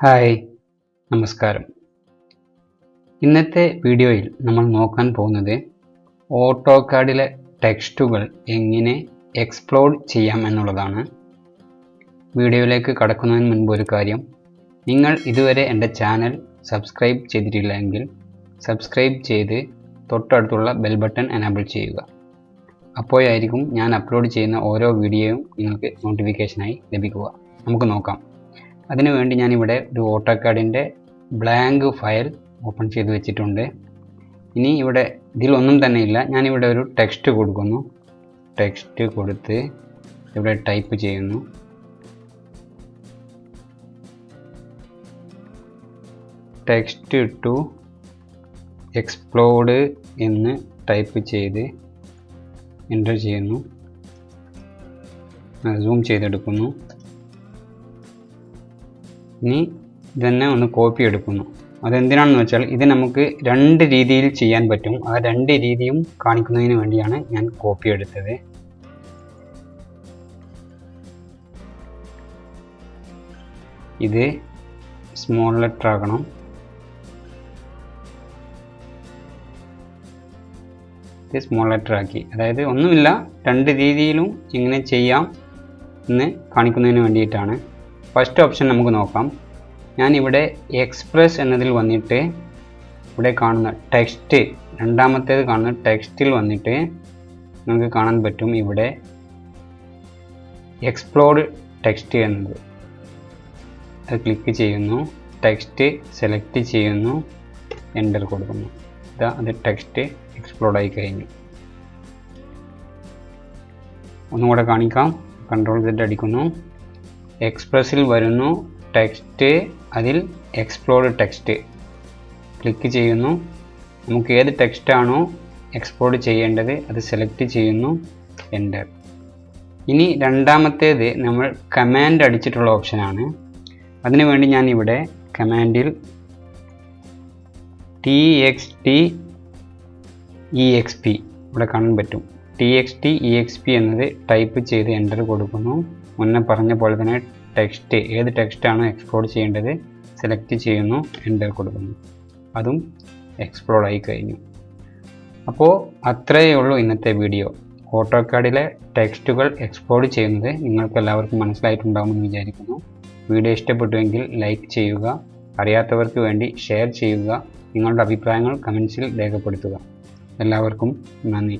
Hi, നമസ്കാരം. ഇന്നത്തെ വീഡിയോയിൽ നമ്മൾ നോക്കാൻ പോകുന്നത് ഓട്ടോകാഡിലെ ടെക്സ്റ്റുകൾ എങ്ങനെ എക്സ്പ്ലോഡ് ചെയ്യാം എന്നുള്ളതാണ്. വീഡിയോയിലേക്ക് കടക്കുന്നതിന് മുൻപ് ഒരു കാര്യം, നിങ്ങൾ ഇതുവരെ എൻ്റെ ചാനൽ സബ്സ്ക്രൈബ് ചെയ്തിട്ടില്ലെങ്കിൽ സബ്സ്ക്രൈബ് ചെയ്ത് തൊട്ടടുത്തുള്ള ബെൽ ബട്ടൺ എനേബിൾ ചെയ്യുക. അപ്പോഴായിരിക്കും ഞാൻ അപ്ലോഡ് ചെയ്യുന്ന ഓരോ വീഡിയോയും നിങ്ങൾക്ക് നോട്ടിഫിക്കേഷനായി ലഭിക്കുക. നമുക്ക് നോക്കാം. അതിനുവേണ്ടി ഞാനിവിടെ ഒരു ഓട്ടോകാഡിൻ്റെ ബ്ലാങ്ക് ഫയൽ ഓപ്പൺ ചെയ്ത് വെച്ചിട്ടുണ്ട്. ഇനി ഇവിടെ ഇതിലൊന്നും തന്നെ ഇല്ല. ഞാനിവിടെ ഒരു ടെക്സ്റ്റ് കൊടുക്കുന്നു. ടെക്സ്റ്റ് കൊടുത്ത് ഇവിടെ ടൈപ്പ് ചെയ്യുന്നു. ടെക്സ്റ്റ് ടു എക്സ്പ്ലോഡ് എന്ന് ടൈപ്പ് ചെയ്ത് എൻ്റർ ചെയ്യുന്നു. സൂം ചെയ്തെടുക്കുന്നു. ഇനി ഇതന്നെ ഒന്ന് കോപ്പി എടുക്കുന്നു. അതെന്തിനാണെന്ന് വെച്ചാൽ ഇത് നമുക്ക് രണ്ട് രീതിയിൽ ചെയ്യാൻ പറ്റും. ആ രണ്ട് രീതിയും കാണിക്കുന്നതിന് വേണ്ടിയാണ് ഞാൻ കോപ്പി എടുത്തത്. ഇത് സ്മോൾ ലെറ്റർ ആക്കണം. ഇത് സ്മോൾ ലെറ്റർ ആക്കി. അതായത് ഒന്നുമില്ല, രണ്ട് രീതിയിലും ഇങ്ങനെ ചെയ്യാം എന്ന് കാണിക്കുന്നതിന് വേണ്ടിയിട്ടാണ്. ഫസ്റ്റ് ഓപ്ഷൻ നമുക്ക് നോക്കാം. ഞാനിവിടെ എക്സ്പ്രസ് എന്നതിൽ വന്നിട്ട് ഇവിടെ കാണുന്ന ടെക്സ്റ്റ്, രണ്ടാമത്തേത് കാണുന്ന ടെക്സ്റ്റിൽ വന്നിട്ട് നമുക്ക് കാണാൻ പറ്റും ഇവിടെ എക്സ്പ്ലോഡ് ടെക്സ്റ്റ് എന്നത്. അത് ക്ലിക്ക് ചെയ്യുന്നു. ടെക്സ്റ്റ് സെലക്ട് ചെയ്യുന്നു. എൻ്റർ കൊടുക്കുന്നു. അത് ടെക്സ്റ്റ് എക്സ്പ്ലോഡ് ആയി കഴിഞ്ഞു. ഒന്നുകൂടെ കാണിക്കാം. Ctrl+Z അടിക്കുന്നു. എക്സ്പ്രസ്സിൽ വരുന്നു ടെക്സ്റ്റ്, അതിൽ എക്സ്പ്ലോഡ് ടെക്സ്റ്റ് ക്ലിക്ക് ചെയ്യുന്നു. നമുക്ക് ഏത് ടെക്സ്റ്റാണോ എക്സ്പ്ലോഡ് ചെയ്യേണ്ടത് അത് സെലക്ട് ചെയ്യുന്നു. എൻ്റർ. ഇനി രണ്ടാമത്തേത് നമ്മൾ കമാൻഡ് അടിച്ചിട്ടുള്ള ഓപ്ഷനാണ്. അതിനുവേണ്ടി ഞാൻ ഇവിടെ കമാൻഡിൽ TXTEXP ഇവിടെ കാണാൻ പറ്റും. TXTEXP എന്നത് ടൈപ്പ് ചെയ്ത് എൻ്റർ കൊടുക്കുന്നു. മുന്നേ പറഞ്ഞ പോലെ തന്നെ ടെക്സ്റ്റ്, ഏത് ടെക്സ്റ്റാണോ എക്സ്പ്ലോഡ് ചെയ്യേണ്ടത് സെലക്ട് ചെയ്യുന്നു. എൻ്റർ കൊടുക്കുന്നു. അതും എക്സ്പ്ലോഡ് ആയി കഴിഞ്ഞു. അപ്പോൾ അത്രയേ ഉള്ളൂ ഇന്നത്തെ വീഡിയോ. ഓട്ടോകാഡിലെ ടെക്സ്റ്റുകൾ എക്സ്പ്ലോഡ് ചെയ്യുന്നത് നിങ്ങൾക്ക് എല്ലാവർക്കും മനസ്സിലായിട്ടുണ്ടാകുമെന്ന് വിചാരിക്കുന്നു. വീഡിയോ ഇഷ്ടപ്പെട്ടുവെങ്കിൽ ലൈക്ക് ചെയ്യുക. അറിയാത്തവർക്ക് വേണ്ടി ഷെയർ ചെയ്യുക. നിങ്ങളുടെ അഭിപ്രായങ്ങൾ കമൻസിൽ രേഖപ്പെടുത്തുക. എല്ലാവർക്കും നന്ദി.